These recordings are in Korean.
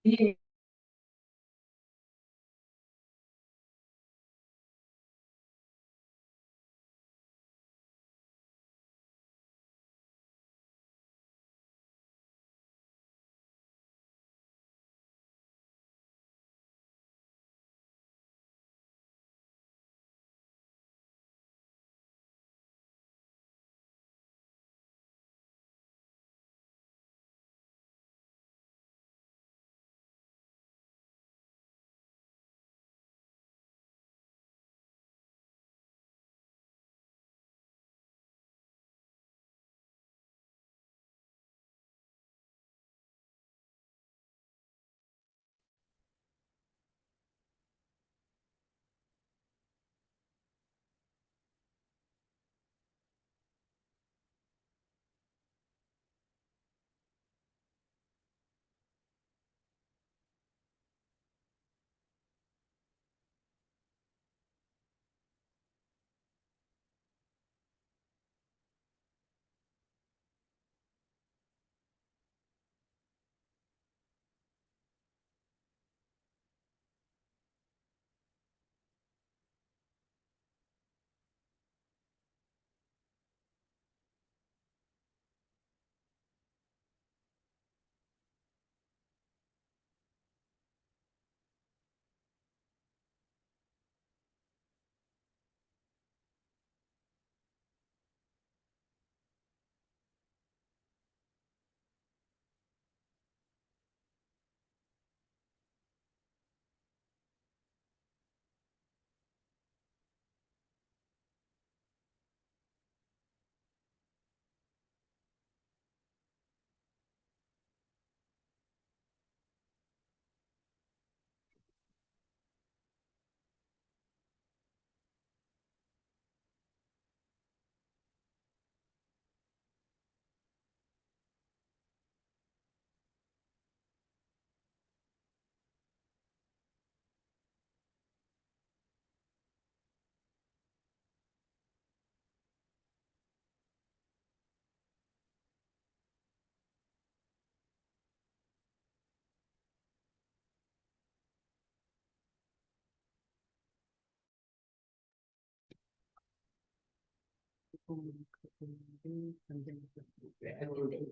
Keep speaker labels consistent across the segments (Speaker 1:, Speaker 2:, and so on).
Speaker 1: 예.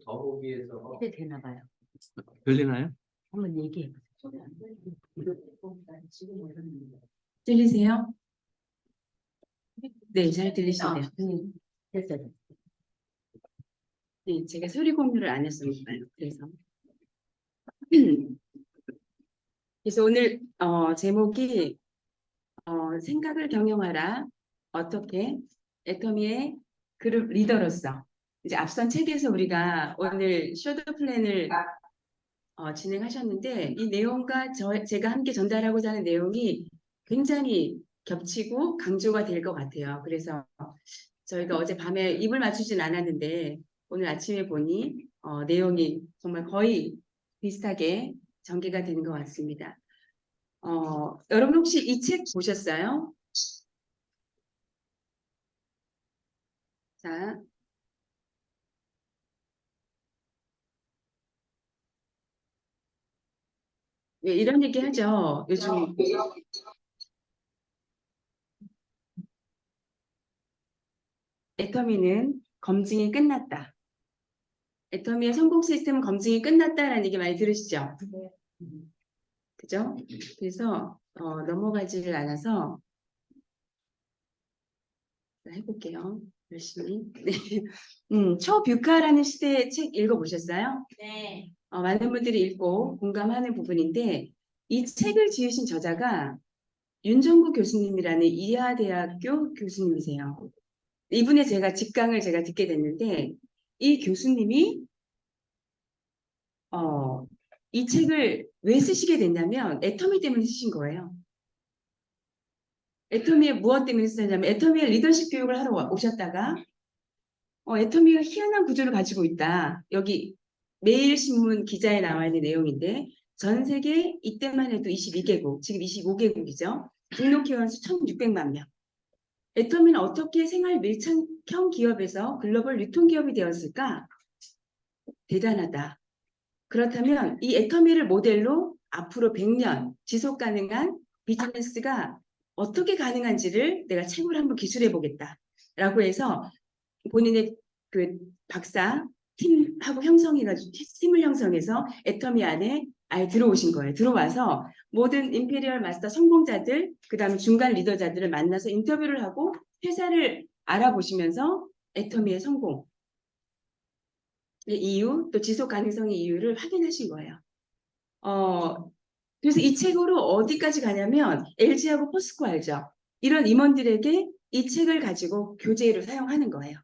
Speaker 2: 더 보기 위해서
Speaker 1: 이래 되나 봐요.
Speaker 3: 들리나요?
Speaker 1: 한번 얘기해 들리세요? 네, 잘 들리시네요. 됐어요. 네, 제가 소리 공유를 안 했으니까요. 그래서 오늘 제목이 생각을 경영하라. 어떻게 애터미의 그룹 리더로서 이제 앞선 책에서 우리가 오늘 쇼도 플랜을 진행하셨는데 이 내용과 제가 함께 전달하고자 하는 내용이 굉장히 겹치고 강조가 될 것 같아요. 그래서 저희가 어제 밤에 입을 맞추진 않았는데 오늘 아침에 보니 내용이 정말 거의 비슷하게 전개가 되는 것 같습니다. 여러분 혹시 이 책 보셨어요? 자, 네, 이런 얘기 하죠. 요즘 애터미는 검증이 끝났다. 애터미의 성공 시스템 검증이 끝났다라는 얘기 많이 들으시죠? 그죠? 그래서 넘어가지를 않아서 해볼게요. 열심히. 네. 초뷰카라는 시대의 책 읽어보셨어요?
Speaker 4: 네.
Speaker 1: 많은 분들이 읽고 공감하는 부분인데 이 책을 지으신 저자가 윤정구 교수님이라는 이하대학교 교수님이세요. 이분의 직강을 제가 듣게 됐는데 이 교수님이 이 책을 왜 쓰시게 됐냐면 애터미 때문에 쓰신 거예요. 애터미의 무엇 때문에 쓰냐면 애터미의 리더십 교육을 하러 오셨다가 애터미가 희한한 구조를 가지고 있다. 여기 매일신문 기자에 나와 있는 내용인데 전 세계 이때만 해도 22개국, 지금 25개국이죠. 등록 회원 수 1,600만 명. 애터미는 어떻게 생활 밀착형 기업에서 글로벌 유통기업이 되었을까? 대단하다. 그렇다면 이 애터미를 모델로 앞으로 100년 지속 가능한 비즈니스가 어떻게 가능한지를 내가 책으로 한번 기술해 보겠다. 라고 해서 본인의 그 박사 팀하고 형성해가지고 팀을 형성해서 애터미 안에 아예 들어오신 거예요. 들어와서 모든 임페리얼 마스터 성공자들, 그 다음에 중간 리더자들을 만나서 인터뷰를 하고 회사를 알아보시면서 애터미의 성공, 이유, 또 지속 가능성의 이유를 확인하신 거예요. 그래서 이 책으로 어디까지 가냐면 LG하고 포스코 알죠? 이런 임원들에게 이 책을 가지고 교재로 사용하는 거예요.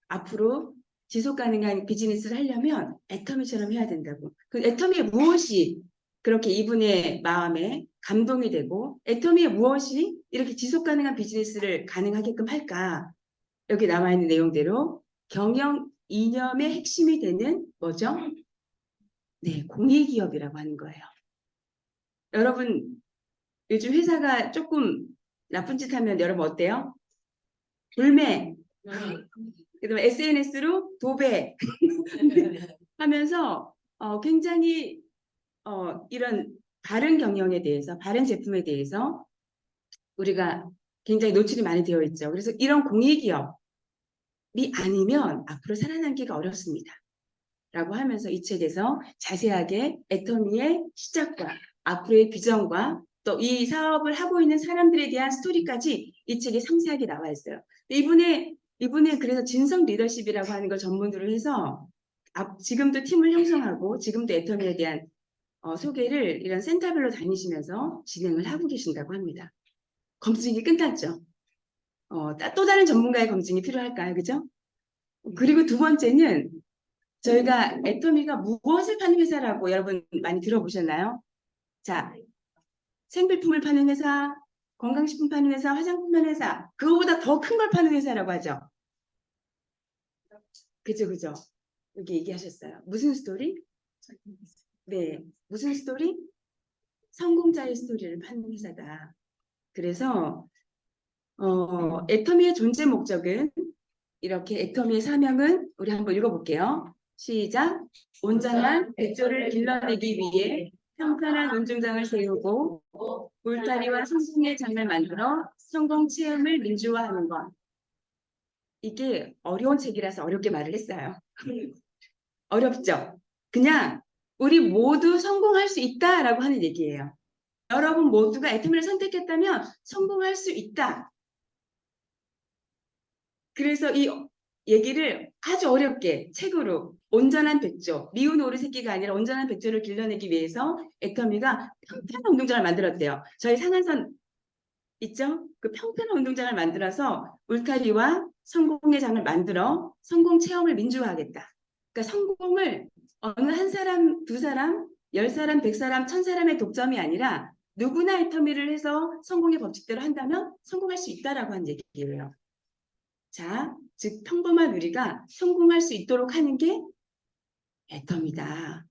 Speaker 1: 앞으로 지속 가능한 비즈니스를 하려면 애터미처럼 해야 된다고. 그 애터미의 무엇이 그렇게 이분의 마음에 감동이 되고 애터미의 무엇이 이렇게 지속 가능한 비즈니스를 가능하게끔 할까? 여기 나와 있는 내용대로 경영 이념의 핵심이 되는 뭐죠? 네, 공익기업이라고 하는 거예요. 여러분 요즘 회사가 조금 나쁜 짓 하면 여러분 어때요? 불매, 그다음에 SNS로 도배 하면서 굉장히 이런 바른 경영에 대해서, 바른 제품에 대해서 우리가 굉장히 노출이 많이 되어 있죠. 그래서 이런 공익기업이 아니면 앞으로 살아남기가 어렵습니다. 라고 하면서 이 책에서 자세하게 애터미의 시작과 앞으로의 비전과 또 이 사업을 하고 있는 사람들에 대한 스토리까지 이 책에 상세하게 나와 있어요. 이분의 그래서 진성 리더십이라고 하는 걸 전문으로 해서 지금도 팀을 형성하고 지금도 애터미에 대한 소개를 이런 센터별로 다니시면서 진행을 하고 계신다고 합니다. 검증이 끝났죠. 또 다른 전문가의 검증이 필요할까요? 그죠? 그리고 두 번째는 저희가 애터미가 무엇을 파는 회사라고 여러분 많이 들어보셨나요? 자, 생필품을 파는 회사, 건강식품 파는 회사, 화장품 파는 회사, 그거보다 더 큰 걸 파는 회사라고 하죠. 그죠, 그죠. 여기 얘기하셨어요. 무슨 스토리? 네, 무슨 스토리? 성공자의 스토리를 파는 회사다. 그래서 애터미의 존재 목적은 이렇게 애터미의 사명은 우리 한번 읽어볼게요. 시작. 온전한 백조를 길러내기 위해 평탄한 운동장을 세우고 울타리와 성공의 장을 만들어 성공 체험을 민주화하는 것. 이게 어려운 책이라서 어렵게 말을 했어요. 어렵죠? 그냥 우리 모두 성공할 수 있다라고 하는 얘기예요. 여러분 모두가 애터미를 선택했다면 성공할 수 있다. 그래서 이 얘기를 아주 어렵게 책으로 온전한 백조, 미운 오리 새끼가 아니라 온전한 백조를 길러내기 위해서 애터미가 평탄한 운동장을 만들었대요. 저희 상한선 있죠? 그 평탄한 운동장을 만들어서 울타리와 성공의 장을 만들어 성공 체험을 민주화하겠다. 그러니까 성공을 어느 한 사람, 두 사람, 10사람, 100사람, 1000사람의 독점이 아니라 누구나 애터미를 해서 성공의 법칙대로 한다면 성공할 수 있다라고 하는 얘기예요. 자, 즉 평범한 우리가 성공할 수 있도록 하는 게 애터미다.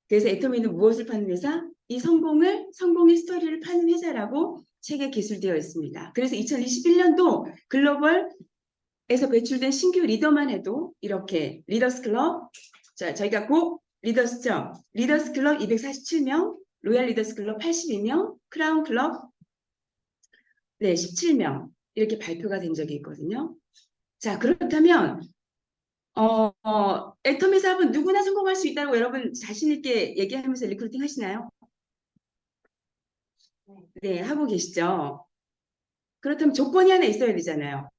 Speaker 1: 그래서 애터미는 무엇을 파는 회사? 이 성공의 스토리를 파는 회사라고 책에 기술되어 있습니다. 그래서 2021년도 글로벌에서 배출된 신규 리더만 해도 이렇게 리더스 클럽, 자, 저희가 곧 리더스죠. 리더스 클럽 247명, 로얄 리더스 클럽 82명, 크라운 클럽 네, 17명 이렇게 발표가 된 적이 있거든요. 자, 그렇다면 애터미 사업은 누구나 성공할 수 있다고 여러분 자신 있게 얘기하면서 리크루팅 하시나요? 네, 하고 계시죠. 그렇다면 조건이 하나 있어야 되잖아요.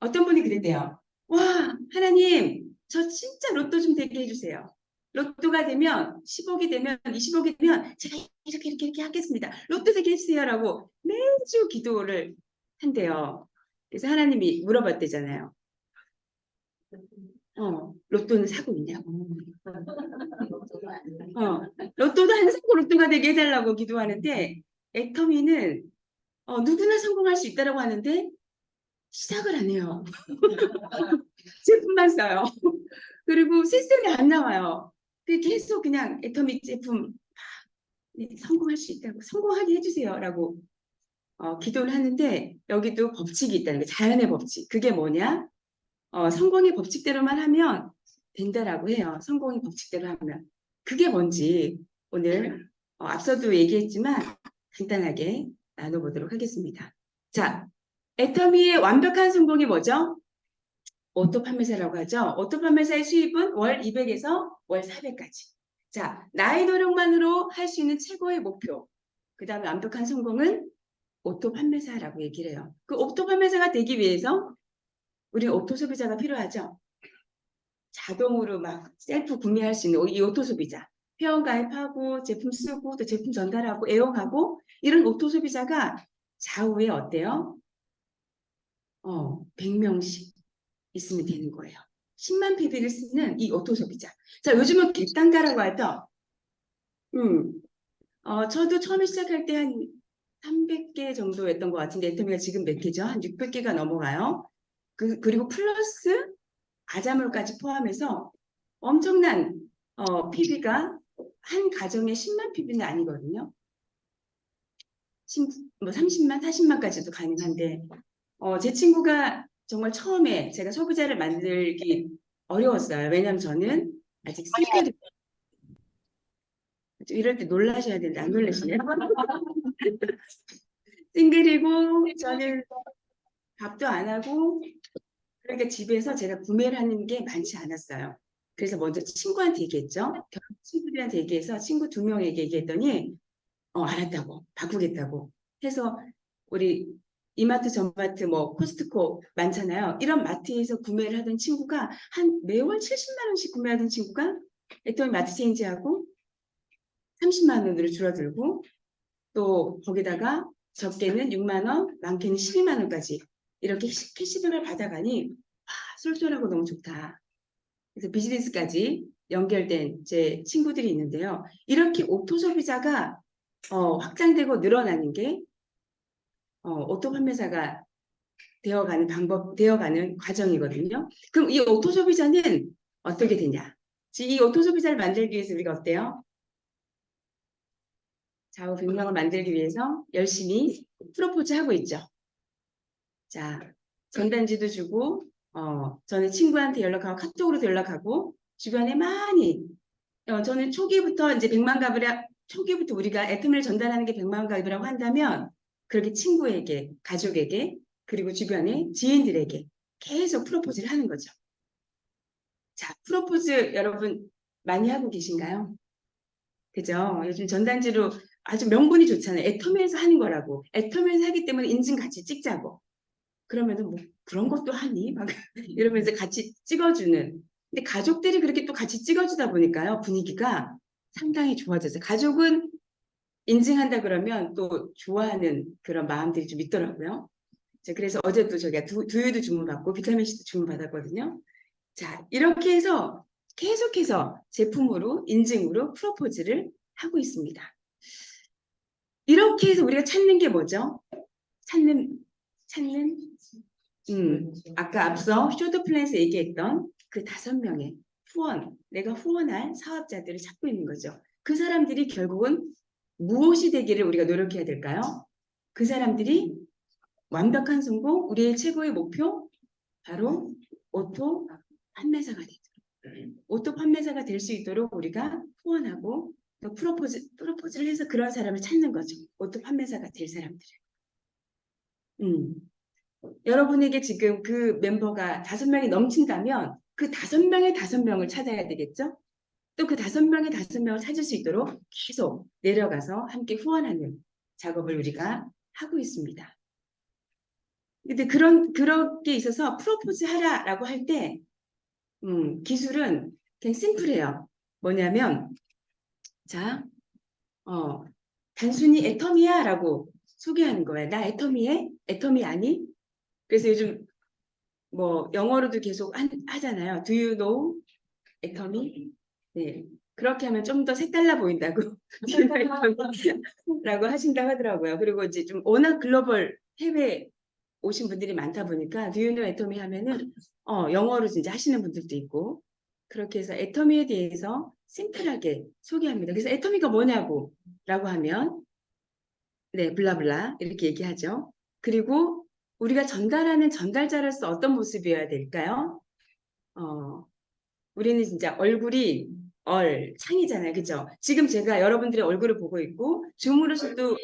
Speaker 1: 어떤 분이 그랬대요. 와, 하나님, 저 진짜 로또 좀 되게 해주세요. 로또가 되면 10억이 되면 20억이 되면 제가 이렇게 하겠습니다. 로또 되게 해주세요라고 매주 기도를 한대요. 그래서 하나님이 물어봤대잖아요. 로또는 사고 있냐고. 로또도 안 사고 로또가 되게 해달라고 기도하는데 애터미는 누구나 성공할 수 있다라고 하는데 시작을 안 해요. 제품만 써요. 그리고 시스템이 안 나와요. 계속 그냥 애터미 제품 네, 성공할 수 있다고 성공하게 해주세요라고 기도를 하는데 여기도 법칙이 있다는 게 자연의 법칙. 그게 뭐냐? 성공의 법칙대로만 하면 된다라고 해요. 성공의 법칙대로 하면. 그게 뭔지 오늘 앞서도 얘기했지만 간단하게 나눠보도록 하겠습니다. 자, 애터미의 완벽한 성공이 뭐죠? 오토 판매사라고 하죠. 오토 판매사의 수입은 월 200에서 월 400까지. 자, 나의 노력만으로 할 수 있는 최고의 목표. 그 다음에 완벽한 성공은 오토 판매사라고 얘기를 해요. 그 오토 판매사가 되기 위해서 우리 오토 소비자가 필요하죠. 자동으로 막 셀프 구매할 수 있는 이 오토 소비자. 회원 가입하고 제품 쓰고 또 제품 전달하고 애용하고 이런 오토 소비자가 좌우에 어때요? 100명씩 있으면 되는 거예요. 10만 PB를 쓰는 이 오토 소비자. 자, 요즘은 객단가라고 하죠. 저도 처음에 시작할 때 한 300개 정도였던 것 같은데 애터미가 지금 몇 개죠? 한 600개가 넘어가요. 그리고 플러스 아자물까지 포함해서 엄청난 PB가 한 가정에 10만 PB는 아니거든요. 뭐 30만, 40만까지도 가능한데 제 친구가 정말 처음에 제가 소비자를 만들기 어려웠어요. 왜냐하면 저는 아직 싱글이 이럴 때 놀라셔야 되는데 안 놀라시네요. 싱글이고 저는 밥도 안 하고 그러니까 집에서 제가 구매를 하는 게 많지 않았어요. 그래서 먼저 친구한테 얘기했죠. 친구들한테 얘기해서 친구 2명에게 얘기했더니 알았다고 바꾸겠다고 해서 우리 이마트, 전마트, 뭐 코스트코 많잖아요. 이런 마트에서 구매를 하던 친구가 한 매월 70만 원씩 구매하던 친구가 애터미 마트 체인지하고 30만 원으로 줄어들고 또 거기다가 적게는 6만 원, 많게는 12만 원까지 이렇게 캐시백을 받아가니 쏠쏠하고 너무 좋다. 그래서 비즈니스까지 연결된 제 친구들이 있는데요. 이렇게 오토 소비자가 확장되고 늘어나는 게 오토 판매사가 되어가는 과정이거든요. 그럼 이 오토 소비자는 어떻게 되냐? 이 오토 소비자를 만들기 위해서 우리가 어때요? 좌우 100명을 만들기 위해서 열심히 프로포즈 하고 있죠. 자, 전단지도 주고, 저는 친구한테 연락하고 카톡으로도 연락하고, 주변에 많이, 저는 초기부터 이제 100만 갑이라, 초기부터 우리가 애터미를 전달하는 게 100만 갑이라고 한다면, 그렇게 친구에게, 가족에게, 그리고 주변의 지인들에게 계속 프로포즈를 하는 거죠. 자, 프로포즈 여러분 많이 하고 계신가요? 그죠? 요즘 전단지로 아주 명분이 좋잖아요. 애터미에서 하는 거라고. 애터미에서 하기 때문에 인증 같이 찍자고. 그러면은 뭐 그런 것도 하니? 막 이러면서 같이 찍어주는. 근데 가족들이 그렇게 또 같이 찍어주다 보니까요. 분위기가 상당히 좋아졌어요. 가족은 인증한다 그러면 또 좋아하는 그런 마음들이 좀 있더라고요. 그래서 어제도 저희가 두유도 주문받고 비타민C도 주문받았거든요. 자, 이렇게 해서 계속해서 제품으로 인증으로 프로포즈를 하고 있습니다. 이렇게 해서 우리가 찾는 게 뭐죠? 찾는 아까 앞서 쇼드 플랜에서 얘기했던 그 5명의 내가 후원할 사업자들을 찾고 있는 거죠. 그 사람들이 결국은 무엇이 되기를 우리가 노력해야 될까요? 그 사람들이 완벽한 성공, 우리의 최고의 목표, 바로 오토 판매사가 되도록. 오토 판매사가 될 수 있도록 우리가 후원하고 또 프로포즈를 해서 그런 사람을 찾는 거죠. 오토 판매사가 될 사람들을. 여러분에게 지금 그 멤버가 5명이 넘친다면 그 5명의 5명을 찾아야 되겠죠? 또 그 5명의 5명을 찾을 수 있도록 계속 내려가서 함께 후원하는 작업을 우리가 하고 있습니다. 근데 그렇게 있어서 프로포즈 하라라고 할 때, 기술은 그냥 심플해요. 뭐냐면, 자, 단순히 애터미야 라고 소개하는 거예요. 나 애터미해? 애터미 아니? 그래서 요즘 뭐 영어로도 계속 하잖아요. Do you know 애터미? 네. 그렇게 하면 좀 더 색달라 보인다고 라고 하신다고 하더라고요. 그리고 이제 좀 워낙 글로벌 해외 오신 분들이 많다 보니까 Do you know 애터미 하면은 영어로 진짜 하시는 분들도 있고 그렇게 해서 애터미에 대해서 심플하게 소개합니다. 그래서 애터미가 뭐냐고 라고 하면 네, 블라블라 이렇게 얘기하죠. 그리고 우리가 전달하는 전달자로서 어떤 모습이어야 될까요? 우리는 진짜 얼굴이 창이잖아요. 그죠? 지금 제가 여러분들의 얼굴을 보고 있고, 줌으로서도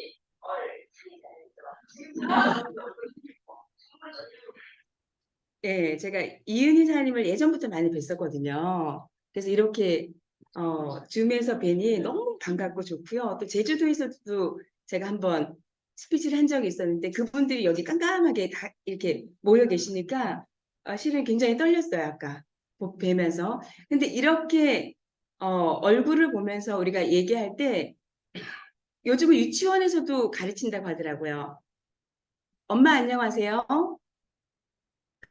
Speaker 1: 예, 제가 이은희 사님을 예전부터 많이 뵀었거든요. 그래서 이렇게 줌에서 뵈니 너무 반갑고 좋고요. 또 제주도에서도 제가 한번 스피치를 한 적이 있었는데 그분들이 여기 깜깜하게 다 이렇게 모여 계시니까 실은 굉장히 떨렸어요. 아까 뵈면서. 근데 이렇게 얼굴을 보면서 우리가 얘기할 때 요즘은 유치원에서도 가르친다고 하더라고요. 엄마 안녕하세요.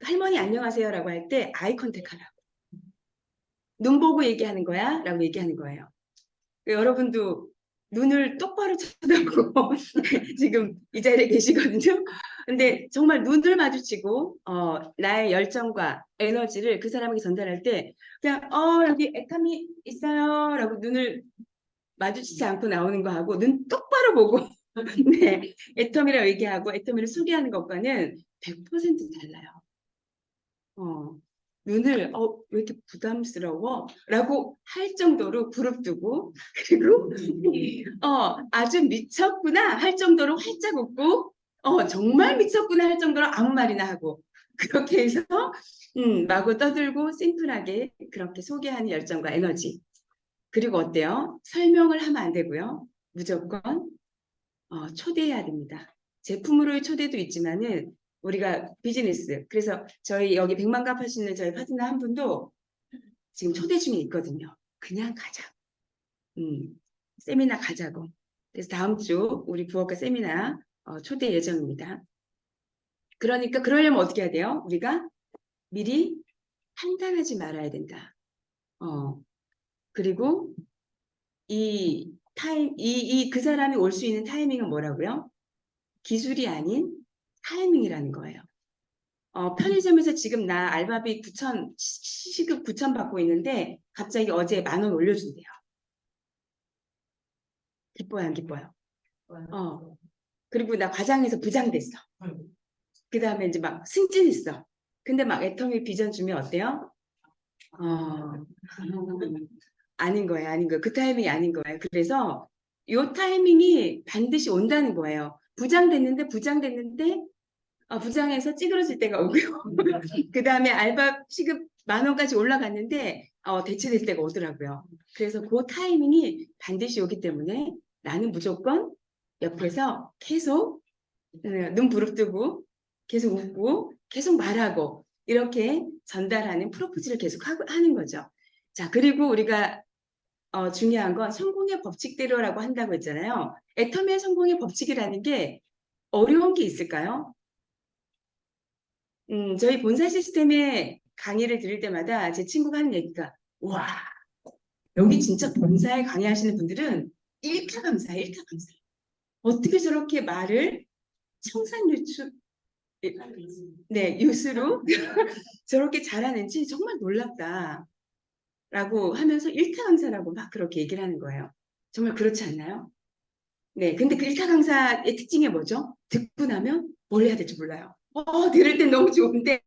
Speaker 1: 할머니 안녕하세요라고 할 때 아이 컨택하라고. 눈 보고 얘기하는 거야? 라고 얘기하는 거예요. 여러분도 눈을 똑바로 쳐다보고 지금 이 자리에 계시거든요. 근데 정말 눈을 마주치고 나의 열정과 에너지를 그 사람에게 전달할 때 그냥 여기 애탐이 있어요 라고 눈을 마주치지 않고 나오는 거 하고 눈 똑바로 보고 네, 애텀이라고 얘기하고 애텀이를 소개하는 것과는 100% 달라요. 눈을 왜 이렇게 부담스러워? 라고 할 정도로 부릅뜨고 그리고 아주 미쳤구나 할 정도로 활짝 웃고 정말 미쳤구나 할 정도로 아무 말이나 하고 그렇게 해서 마구 떠들고 심플하게 그렇게 소개하는 열정과 에너지. 그리고 어때요? 설명을 하면 안 되고요. 무조건 초대해야 됩니다. 제품으로의 초대도 있지만은 우리가 비즈니스. 그래서 저희 여기 백만갑 하시는 저희 파트너 한 분도 지금 초대 중에 있거든요. 그냥 가자. 세미나 가자고. 그래서 다음 주 우리 부엌가 세미나 초대 예정입니다. 그러니까 그러려면 어떻게 해야 돼요? 우리가 미리 판단하지 말아야 된다. 그리고 그 사람이 올 수 있는 타이밍은 뭐라고요? 기술이 아닌 타이밍이라는 거예요. 편의점에서 지금 나 알바비 9천, 시급 9천 받고 있는데 갑자기 어제 10,000원 올려준대요. 기뻐요, 안 기뻐요? 그리고 나 과장해서 부장 됐어. 그 다음에 이제 막 승진했어. 근데 막 애터미 비전 주면 어때요? 아닌 거예요, 아닌 거예요. 그 타이밍이 아닌 거예요. 그래서 요 타이밍이 반드시 온다는 거예요. 부장 됐는데 부장에서 찌그러질 때가 오고요. 그 다음에 알바 시급 10,000원까지 올라갔는데 대체될 때가 오더라고요. 그래서 그 타이밍이 반드시 오기 때문에 나는 무조건 옆에서 계속 눈 부릅뜨고 계속 웃고 계속 말하고 이렇게 전달하는 프로포즈를 계속 하는 거죠. 자, 그리고 우리가 중요한 건 성공의 법칙대로라고 한다고 했잖아요. 애터미의 성공의 법칙이라는 게 어려운 게 있을까요? 저희 본사 시스템의 강의를 들을 때마다 제 친구가 하는 얘기가 와 여기 진짜 본사에 강의하시는 분들은 일타강사예요. 일타강사. 어떻게 저렇게 말을 청산유추 네 유수로 저렇게 잘하는지 정말 놀랍다 라고 하면서 일타강사라고 막 그렇게 얘기를 하는 거예요. 정말 그렇지 않나요? 네, 근데 그 일타 강사의 특징이 뭐죠? 듣고 나면 뭘 해야 될지 몰라요. 들을 땐 너무 좋은데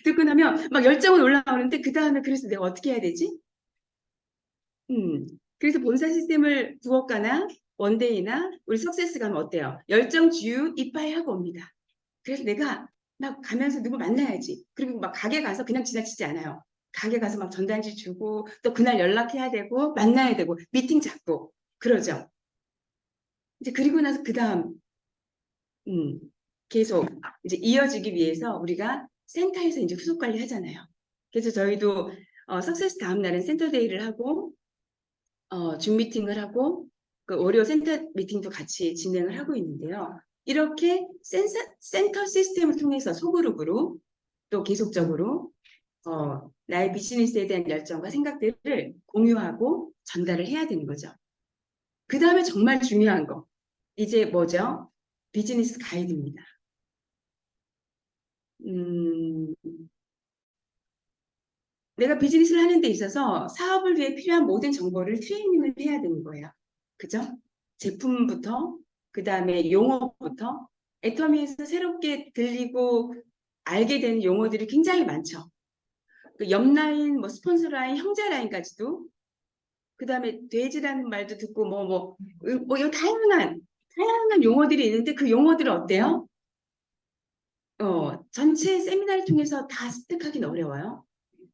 Speaker 1: 듣고 나면 막 열정은 올라오는데 그 다음에 그래서 내가 어떻게 해야 되지? 그래서 본사 시스템을 부업가나 원데이나 우리 석세스 가면 어때요? 열정 주유 이빠이 하고 옵니다. 그래서 내가 막 가면서 누구 만나야지. 그리고 막 가게 가서 그냥 지나치지 않아요. 가게 가서 막 전단지 주고 또 그날 연락해야 되고 만나야 되고 미팅 잡고 그러죠. 이제 그리고 나서 그 다음 음, 계속 이제 이어지기 위해서 우리가 센터에서 이제 후속 관리 하잖아요. 그래서 저희도 석세스 다음 날은 센터 데이를 하고 줌 미팅을 하고 그 월요 센터 미팅도 같이 진행을 하고 있는데요. 이렇게 센터 시스템을 통해서 소그룹으로 또 계속적으로 나의 비즈니스에 대한 열정과 생각들을 공유하고 전달을 해야 되는 거죠. 그 다음에 정말 중요한 거 이제 뭐죠? 비즈니스 가이드입니다. 음, 내가 비즈니스를 하는 데 있어서 사업을 위해 필요한 모든 정보를 트레이닝을 해야 되는 거예요. 그죠? 제품부터, 그 다음에 용어부터, 애터미에서 새롭게 들리고 알게 되는 용어들이 굉장히 많죠. 그 옆 라인, 뭐 스폰서 라인, 형제 라인까지도 그다음에 돼지라는 말도 듣고 뭐 이런 다양한 용어들이 있는데 그 용어들은 어때요? 전체 세미나를 통해서 다 습득하기는 어려워요.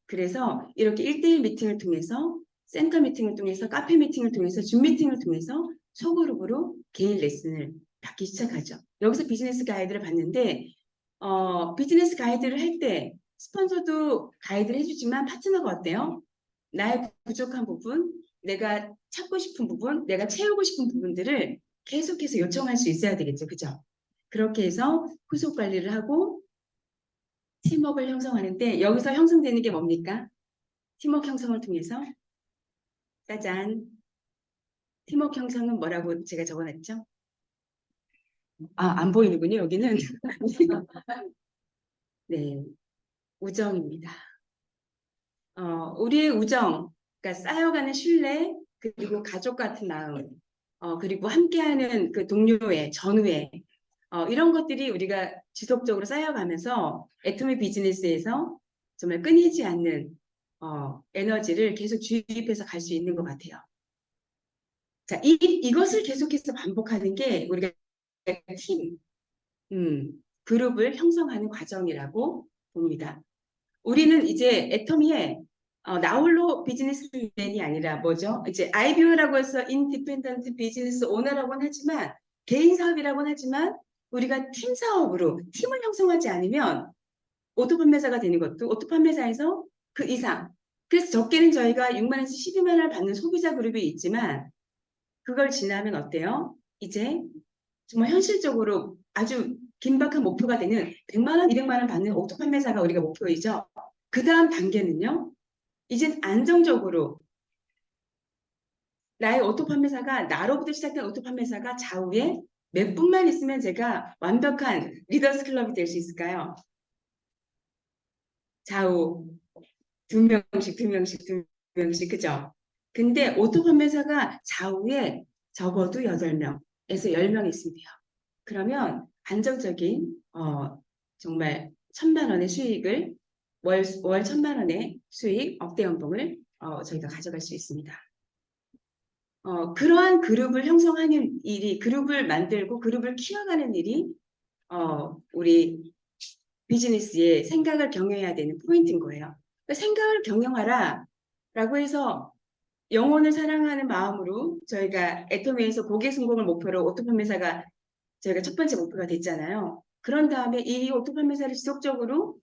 Speaker 1: 그래서 이렇게 1대1 미팅을 통해서 센터 미팅을 통해서 카페 미팅을 통해서 줌 미팅을 통해서 소그룹으로 개인 레슨을 받기 시작하죠. 여기서 비즈니스 가이드를 받는데 비즈니스 가이드를 할 때 스폰서도 가이드를 해주지만 파트너가 어때요? 나의 부족한 부분, 내가 찾고 싶은 부분, 내가 채우고 싶은 부분들을 계속해서 요청할 수 있어야 되겠죠. 그죠? 그렇게 해서 후속 관리를 하고 팀워크를 형성하는데 여기서 형성되는 게 뭡니까? 팀워크 형성을 통해서 짜잔. 팀워크 형성은 뭐라고 제가 적어놨죠? 안 보이는군요. 여기는. 네, 우정입니다. 우리의 우정, 그러니까 쌓여가는 신뢰, 그리고 가족 같은 마음, 그리고 함께하는 그 동료의 전우의 이런 것들이 우리가 지속적으로 쌓여가면서 애토미 비즈니스에서 정말 끊이지 않는 에너지를 계속 주입해서 갈 수 있는 것 같아요. 자, 이것을 계속해서 반복하는 게 우리가 팀, 그룹을 형성하는 과정이라고 봅니다. 우리는 이제 애터미에 나홀로 비즈니스맨이 아니라 뭐죠? 이제 IBO라고 해서 인디펜던트 비즈니스 오너라고는 하지만 개인 사업이라고는 하지만 우리가 팀 사업으로 팀을 형성하지 않으면 오토 판매사가 되는 것도 오토 판매사에서 그 이상. 그래서 적게는 저희가 6만 원에서 12만 원을 받는 소비자 그룹이 있지만 그걸 지나면 어때요? 이제 정말 현실적으로 아주 긴박한 목표가 되는 100만 원, 200만 원 받는 오토 판매사가 우리가 목표이죠. 그 다음 단계는요. 이젠 안정적으로 나의 오토 판매사가 나로부터 시작된 오토 판매사가 좌우에 몇 분만 있으면 제가 완벽한 리더스 클럽이 될 수 있을까요? 좌우 두 명씩 그죠? 근데 오토 판매사가 좌우에 적어도 8명에서 10명 있으면 돼요. 그러면 안정적인 정말 1,000만 원의 수익을 월 1,000만 원의 수익 억대 연봉을 저희가 가져갈 수 있습니다. 그러한 그룹을 형성하는 일이 그룹을 만들고 그룹을 키워가는 일이 우리 비즈니스의 생각을 경영해야 되는 포인트인 거예요. 그러니까 생각을 경영하라 라고 해서 영혼을 사랑하는 마음으로 저희가 애터미에서 고객 성공을 목표로 오토 판매사가 저희가 첫 번째 목표가 됐잖아요. 그런 다음에 이 오토 판매사를 지속적으로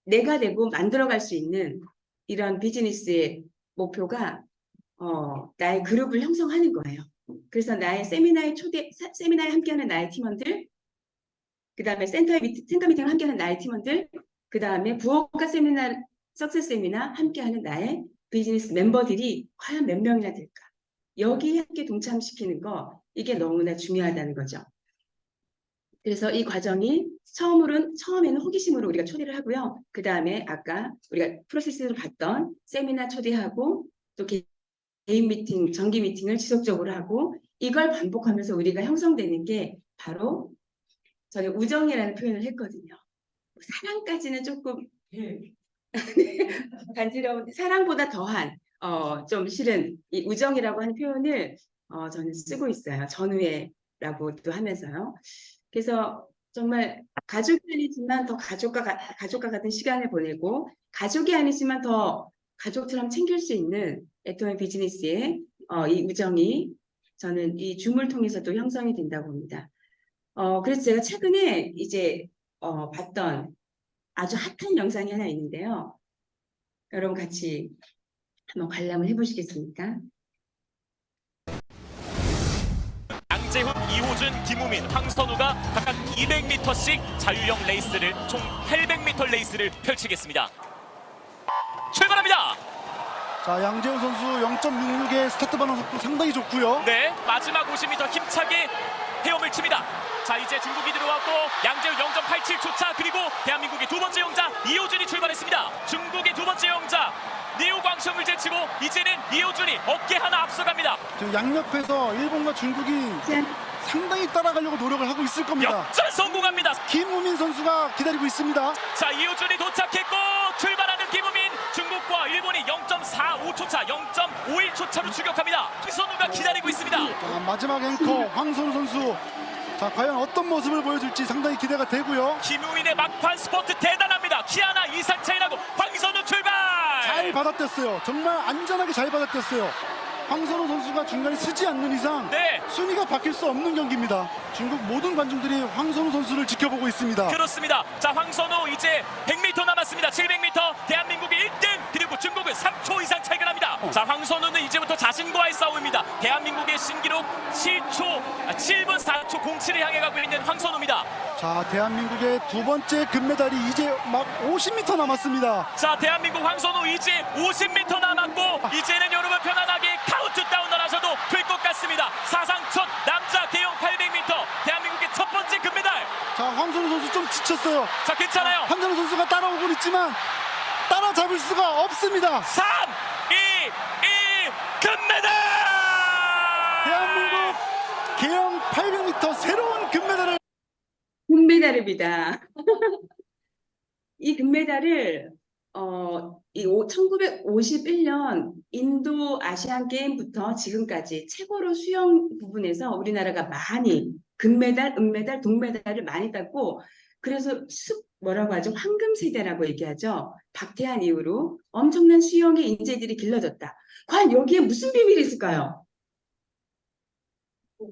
Speaker 1: 내가 되고 만들어갈 수 있는 이런 비즈니스의 목표가 나의 그룹을 형성하는 거예요. 그래서 나의 세미나에 함께하는 나의 팀원들, 그 다음에 센터 미팅을 함께하는 나의 팀원들, 그 다음에 부업가 세미나, 석세스 세미나 함께하는 나의 비즈니스 멤버들이 과연 몇 명이나 될까? 여기에 함께 동참시키는 거, 이게 너무나 중요하다는 거죠. 그래서 이 과정이 처음에는 호기심으로 우리가 초대를 하고요. 그 다음에 아까 우리가 프로세스로 봤던 세미나 초대하고 또 개인 미팅, 정기 미팅을 지속적으로 하고 이걸 반복하면서 우리가 형성되는 게 바로 저는 우정이라는 표현을 했거든요. 사랑까지는 조금 간지러운데 사랑보다 더한 좀 실은 이 우정이라고 하는 표현을 저는 쓰고 있어요. 전우회라고도 하면서요. 그래서 정말 가족이 아니지만 더 가족과 같은 시간을 보내고 가족이 아니지만 더 가족처럼 챙길 수 있는 애터미 비즈니스의 이 우정이 저는 이 줌을 통해서도 형성이 된다고 봅니다. 그래서 제가 최근에 이제 봤던 아주 핫한 영상이 하나 있는데요. 여러분 같이 한번 관람을 해보시겠습니까?
Speaker 3: 양재훈, 이호준, 김우민, 황선우가 각각 200m씩 자유형 레이스를 총 800m 레이스를 펼치겠습니다. 출발합니다.
Speaker 4: 자, 양재훈 선수 0.66의 스타트 반응 속도 상당히 좋고요.
Speaker 3: 네, 마지막 50m 힘차게 헤엄을 칩니다. 자, 이제 중국이 들어왔고 양재훈 0.87초 차, 그리고 대한민국의 두 번째 영자 이호준이 출발했습니다. 중국의 두 번째 영자 니오 광성을 제치고 이제는 이호준이 어깨 하나 앞서갑니다.
Speaker 4: 지금 양옆에서 일본과 중국이 상당히 따라가려고 노력을 하고 있을 겁니다.
Speaker 3: 역전 성공합니다.
Speaker 4: 김우민 선수가 기다리고 있습니다.
Speaker 3: 자, 이호준이 도착했고 출발하는 김우민 자, 일본이 0.45초 차, 0.51초 차로 추격합니다. 황선우가 기다리고 있습니다.
Speaker 4: 자, 마지막 앵커 황선우 선수. 자, 과연 어떤 모습을 보여줄지 상당히 기대가 되고요.
Speaker 3: 김우민의 막판 스포트 대단합니다. 키 하나 이상 차이 나고 황선우 출발!
Speaker 4: 잘 받아쳤어요. 정말 안전하게 잘 받아쳤어요. 황선우 선수가 중간에 쓰지 않는 이상
Speaker 3: 네,
Speaker 4: 순위가 바뀔 수 없는 경기입니다. 중국 모든 관중들이 황선우 선수를 지켜보고 있습니다.
Speaker 3: 그렇습니다. 자, 황선우 이제 100m 남았습니다. 700m 대한민국이 1등, 그리고 중국은 3초 이상 차이가 납니다. 자, 황선우는 이제부터 자신과의 싸움입니다. 대한민국의 신기록 7분 4초 07을 향해 가고 있는 황선우입니다.
Speaker 4: 자, 대한민국의 두 번째 금메달이 이제 막 50m 남았습니다.
Speaker 3: 자, 대한민국 황선우 이제 50m 남았고 이제는 여러분 편안하게 카운트다운을 하셔도 될 것 같습니다. 사상 첫 남자 대형 800m 대한민국의 첫 번째 금메달.
Speaker 4: 자, 황선우 선수 좀 지쳤어요.
Speaker 3: 자, 괜찮아요.
Speaker 4: 황선우 선수가 따라오고 있지만 따라잡을 수가 없습니다.
Speaker 3: 3, 2, 1 금메달!
Speaker 4: 대한민국 개영 800m 새로운 금메달을
Speaker 1: 금메달입니다. 이 금메달을 1951년 인도 아시안 게임부터 지금까지 최고로 수영 부분에서 우리나라가 많이 금메달, 은메달, 동메달을 많이 땄고, 그래서 뭐라고 하죠? 황금 세대라고 얘기하죠. 박태환 이후로 엄청난 수영의 인재들이 길러졌다. 과연 여기에 무슨 비밀이 있을까요?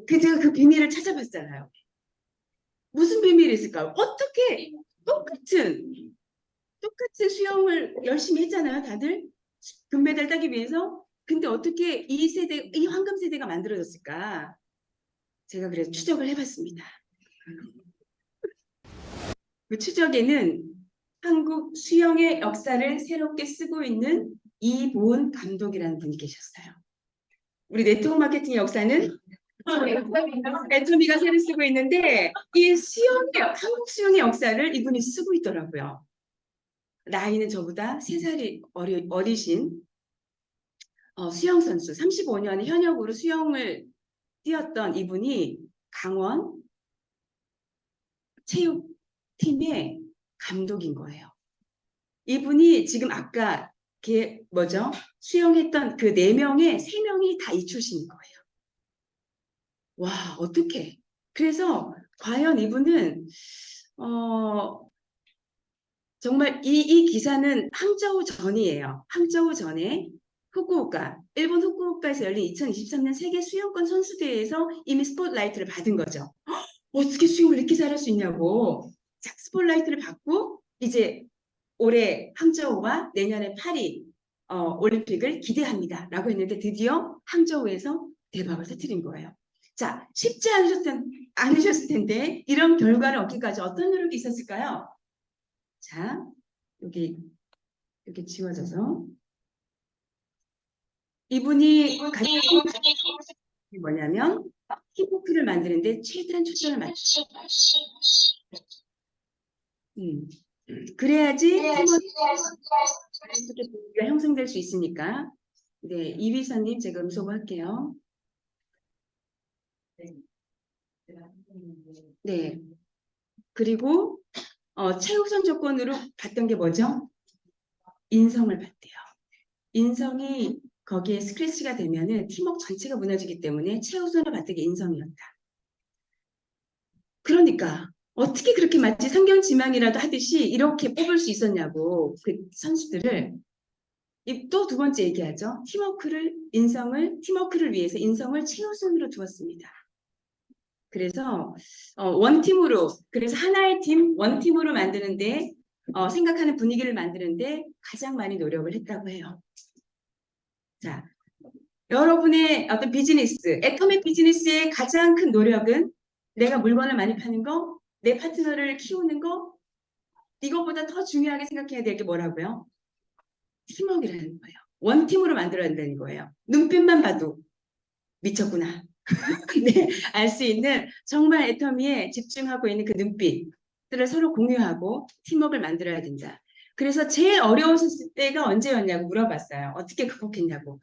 Speaker 1: 제가 그 비밀을 찾아봤잖아요. 무슨 비밀이 있을까요? 어떻게 똑같은 수영을 열심히 했잖아요, 다들 금메달 따기 위해서. 근데 어떻게 이 황금 세대가 만들어졌을까? 제가 그래서 추적을 해봤습니다. 그 추적에는 한국 수영의 역사를 새롭게 쓰고 있는 이보은 감독이라는 분이 계셨어요. 우리 네트워크 마케팅 역사는 애터미가 새로 쓰고 있는데, 이 한국 수영의 역사를 이분이 쓰고 있더라고요. 나이는 저보다 3살이 어리신 수영 선수, 35년 현역으로 수영을 뛰었던 이분이 강원 체육팀의 감독인 거예요. 이분이 지금 아까 수영했던 그 4명의 3명이 다 이 출신인 거예요. 와, 어떡해. 그래서 과연 이분은 정말 이 기사는 항저우 전이에요. 항저우 전에 일본 후쿠오카에서 열린 2023년 세계 수영권 선수대회에서 이미 스포트라이트를 받은 거죠. 어떻게 수영을 이렇게 잘할 수 있냐고. 자, 스포트라이트를 받고 이제 올해 항저우와 내년에 파리 올림픽을 기대합니다 라고 했는데, 드디어 항저우에서 대박을 터뜨린 거예요. 자, 쉽지 않으셨을 텐데 이런 결과를 얻기까지 어떤 노력이 있었을까요? 자, 여기 지워져서 이분이 가장 뭐냐면 팀워크를 만드는데 최대한 초점을 맞추죠. 그래야지 팀워크가 형성될 수 있으니까. 네, 이휘선님 제가 음소거할게요. 네. 그리고 최우선 조건으로 봤던 게 뭐죠? 인성을 봤대요. 인성이 거기에 스크래치가 되면은 팀워크 전체가 무너지기 때문에 최우선을 봤던 게 인성이었다. 그러니까 어떻게 그렇게 마치 상견지망이라도 하듯이 이렇게 뽑을 수 있었냐고, 그 선수들을. 또 두 번째 얘기하죠. 팀워크를 위해서 인성을 최우선으로 두었습니다. 그래서 원팀으로, 그래서 하나의 팀, 원팀으로 만드는데 생각하는 분위기를 만드는데 가장 많이 노력을 했다고 해요. 자, 여러분의 어떤 비즈니스, 애터미 비즈니스의 가장 큰 노력은 내가 물건을 많이 파는 거, 내 파트너를 키우는 거, 이거보다 더 중요하게 생각해야 될 게 뭐라고요? 팀워크라는 거예요. 원팀으로 만들어야 된다는 거예요. 눈빛만 봐도 미쳤구나. 네, 알 수 있는, 정말 애터미에 집중하고 있는 그 눈빛들을 서로 공유하고 팀워크를 만들어야 된다. 그래서 제일 어려웠을 때가 언제였냐고 물어봤어요. 어떻게 극복했냐고.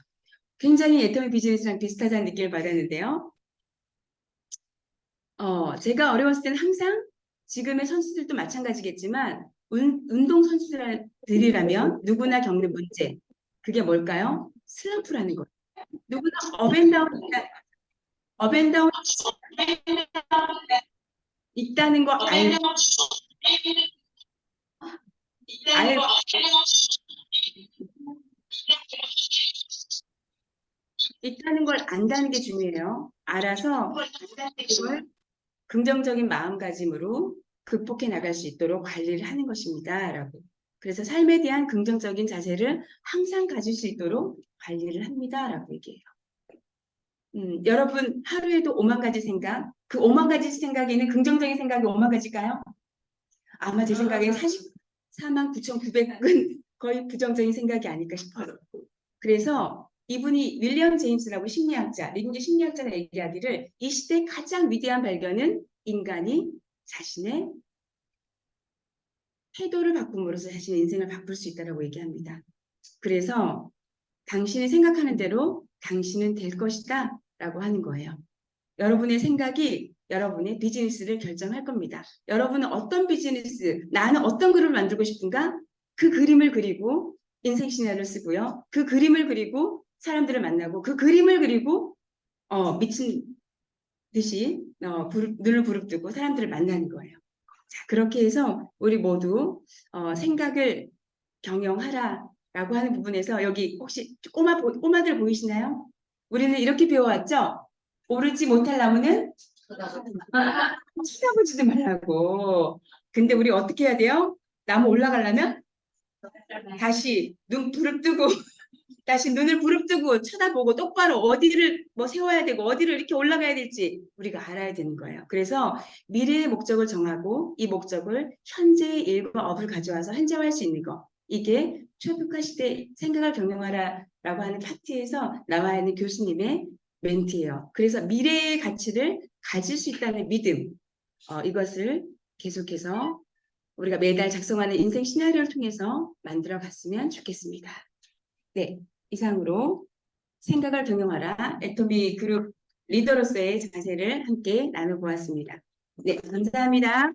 Speaker 1: 굉장히 애터미 비즈니스랑 비슷하다는 느낌을 받았는데요. 제가 어려웠을 때는 항상 지금의 선수들도 마찬가지겠지만 운동 선수들이라면 누구나 겪는 문제, 그게 뭘까요? 슬럼프라는 거예요. 누구나 업앤다운 있다는 거 알, 있다는 걸 안다는 게 중요해요. 알아서 그걸 긍정적인 마음가짐으로 극복해 나갈 수 있도록 관리를 하는 것입니다. 라고. 그래서 삶에 대한 긍정적인 자세를 항상 가질 수 있도록 관리를 합니다. 라고 얘기해요. 여러분 하루에도 5만 가지 생각, 그 5만 가지 생각에는 긍정적인 생각이 5만 가지일까요? 아마 제 생각엔 44만 9,900은 거의 부정적인 생각이 아닐까 싶어요. 그래서 이분이 윌리엄 제임스라고 심리학자, 미국의 심리학자가 얘기하기를 이 시대의 가장 위대한 발견은 인간이 자신의 태도를 바꿈으로써 자신의 인생을 바꿀 수 있다고 얘기합니다. 그래서 당신이 생각하는 대로 당신은 될 것이다 라고 하는 거예요. 여러분의 생각이 여러분의 비즈니스를 결정할 겁니다. 여러분은 어떤 비즈니스, 나는 어떤 그림을 만들고 싶은가? 그 그림을 그리고 인생 시나리오를 쓰고요. 그 그림을 그리고 사람들을 만나고 그 그림을 그리고 미친 듯이 눈을 부릅뜨고 사람들을 만나는 거예요. 자, 그렇게 해서 우리 모두 생각을 경영하라라고 하는 부분에서 여기 혹시 꼬마들 보이시나요? 우리는 이렇게 배워왔죠? 오르지 못할 나무는 쳐다보지도 말라고. 근데 우리 어떻게 해야 돼요? 나무 올라가려면 다시 눈 부릅뜨고 다시 눈을 부릅뜨고 쳐다보고 똑바로 어디를 뭐 세워야 되고 어디를 이렇게 올라가야 될지 우리가 알아야 되는 거예요. 그래서 미래의 목적을 정하고 이 목적을 현재의 일과 업을 가져와서 현재화할 수 있는 거. 이게 초특화 시대 생각을 경영하라라고 하는 파트에서 나와 있는 교수님의 멘트예요. 그래서 미래의 가치를 가질 수 있다는 믿음, 이것을 계속해서 우리가 매달 작성하는 인생 시나리오를 통해서 만들어 갔으면 좋겠습니다. 네, 이상으로 생각을 경영하라 애토미 그룹 리더로서의 자세를 함께 나눠보았습니다. 네, 감사합니다.